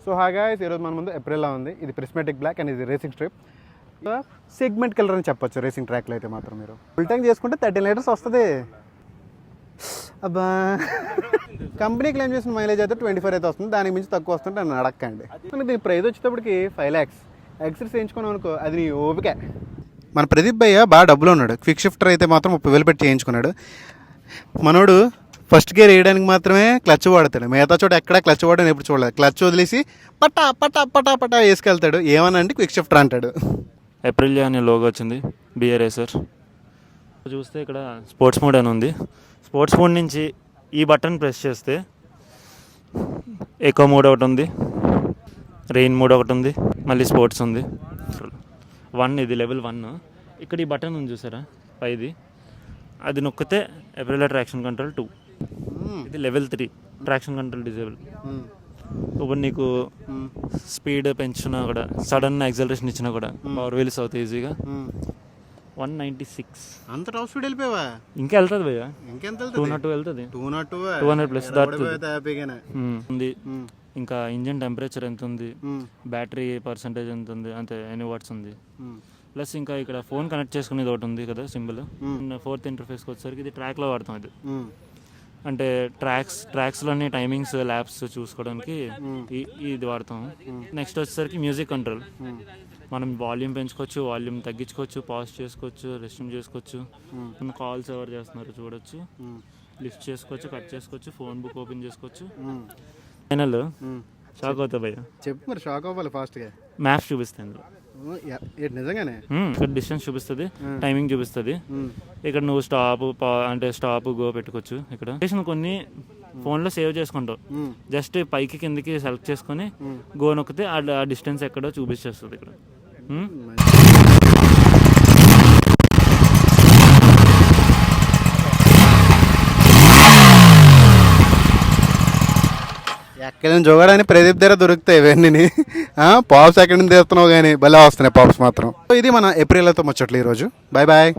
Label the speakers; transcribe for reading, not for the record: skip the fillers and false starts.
Speaker 1: So హాగా ఈరోజు మన ముందు ఎప్రిల్లా ఉంది. ఇది ప్రిస్మాటిక్ బ్లాక్ అండ్ ఇది రేసింగ్ స్ట్రిప్. సెగ్మెంట్ కలర్ అని చెప్పొచ్చు రేసింగ్ ట్రాక్లో అయితే మాత్రం. మీరు ఫుల్ ట్యాంక్ చేసుకుంటే 13 లీటర్స్ వస్తుంది. అబ్బా కంపెనీ క్లెయిమ్ చేసిన మైలేజ్ అయితే 24 అయితే వస్తుంది. దానికి మించి తక్కువ వస్తుంటే నన్ను అడక్కండి. మనకి దీని ప్రైస్ వచ్చేటప్పటికి 5 lakhs. ఎక్సెస్ చేయించుకున్నాం అనుకో, అది నీ ఓపిక. మన ప్రదీప్ భయ్య బాగా డబ్బులు ఉన్నాడు. క్విక్ షిఫ్టర్ అయితే మాత్రం 30,000 పెట్టి చేయించుకున్నాడు. మనోడు ఫస్ట్ గేర్ వేయడానికి మాత్రమే క్లచ్ వాడతాడు. మిగతా చోట ఎక్కడ క్లచ్ వాడని ఎప్పుడు చూడలేదు. క్లచ్ వదిలేసి పటా పటా పటా పటా వేసుకెళ్తాడు. ఏమన్నా అంటే క్విక్ షిఫ్టర్ అంటాడు.
Speaker 2: ఏప్రిలియా అనే లోగో వచ్చింది, బిఆర్ రేసర్. చూస్తే ఇక్కడ స్పోర్ట్స్ మోడ్ అని ఉంది. స్పోర్ట్స్ మోడ్ నుంచి ఈ బటన్ ప్రెస్ చేస్తే ఎకో మోడ్ ఒకటి ఉంది, రెయిన్ మోడ్ ఒకటి ఉంది, మళ్ళీ స్పోర్ట్స్ ఉంది. 1 ఇది లెవెల్ 1. ఇక్కడ ఈ బటన్ ఉంది చూసారా పైది, అది నొక్కితే ఏప్రిలియా ట్రాక్షన్ కంట్రోల్ 2. ఇది లెవెల్ 3 ట్రాక్షన్ కంట్రోల్ డిజేబుల్. ఇప్పుడు నీకు స్పీడ్ పెంచినా కూడా, సడన్ యాక్సలరేషన్ ఇచ్చినా కూడా పవర్ వీల్స్ అవుతాయి ఈజీగా. 196
Speaker 1: అంత టాప్ స్పీడ్ వెళ్ళిపోయావా?
Speaker 2: ఇంకా వెళ్తుంది భయ్య,
Speaker 1: ఇంకెంత
Speaker 2: 202 వెళ్తుంది.
Speaker 1: 200+
Speaker 2: ఉంది. ఇంకా ఇంజన్ టెంపరేచర్ ఎంత ఉంది, బ్యాటరీ పర్సంటేజ్ ఎంత ఉంది, అంతే ఎన్ని వాట్స్ ఉంది. ప్లస్ ఇంకా ఇక్కడ ఫోన్ కనెక్ట్ చేసుకునేది ఒకటి ఉంది కదా సింబల్. 4th ఇంటర్ఫేస్కి వచ్చేసరికి ఇది ట్రాక్లో వాడతాం. ఇది అంటే ట్రాక్స్లోని టైమింగ్స్ ల్యాబ్స్ చూసుకోవడానికి ఇది వాడతాం. నెక్స్ట్ వచ్చేసరికి మ్యూజిక్ కంట్రోల్. మనం వాల్యూమ్ పెంచుకోవచ్చు, వాల్యూమ్ తగ్గించుకోవచ్చు, పాజ్ చేసుకోవచ్చు, రెస్ట్రూమ్ చేసుకోవచ్చు, మన కాల్స్ ఎవరు చేస్తున్నారు చూడొచ్చు, లిఫ్ట్ చేసుకోవచ్చు, కట్ చేసుకోవచ్చు, ఫోన్ బుక్ ఓపెన్ చేసుకోవచ్చు. ఫైనల్ షాక్ అవుతా భయ్య.
Speaker 1: చెప్పు మరి, షాక్ అవ్వాలి ఫాస్ట్గా.
Speaker 2: మ్యాప్స్ చూపిస్తుంది
Speaker 1: నిజంగానే.
Speaker 2: ఇక్కడ డిస్టెన్స్ చూపిస్తుంది, టైమింగ్ చూపిస్తుంది. ఇక్కడ నువ్వు స్టాప్ గో పెట్టుకోవచ్చు. ఇక్కడ లొకేషన్ కొన్ని ఫోన్లో సేవ్ చేసుకుంటావు. జస్ట్ పైకి కిందకి సెలెక్ట్ చేసుకొని గో నొక్కితే ఆ డిస్టెన్స్ ఎక్కడో చూపించేస్తుంది ఇక్కడ.
Speaker 1: ఎక్కడ నుంచి జోగాడని ప్రదీప్ దగ్గర దొరుకుతాయి ఇవన్నీ. పాప్స్ ఎక్కడి నుంచి తీస్తున్నావు కానీ భలే వస్తున్నాయి పాప్స్ మాత్రం. ఇది మన ఏప్రిల్తో ముచ్చట్లు ఈరోజు. Bye bye.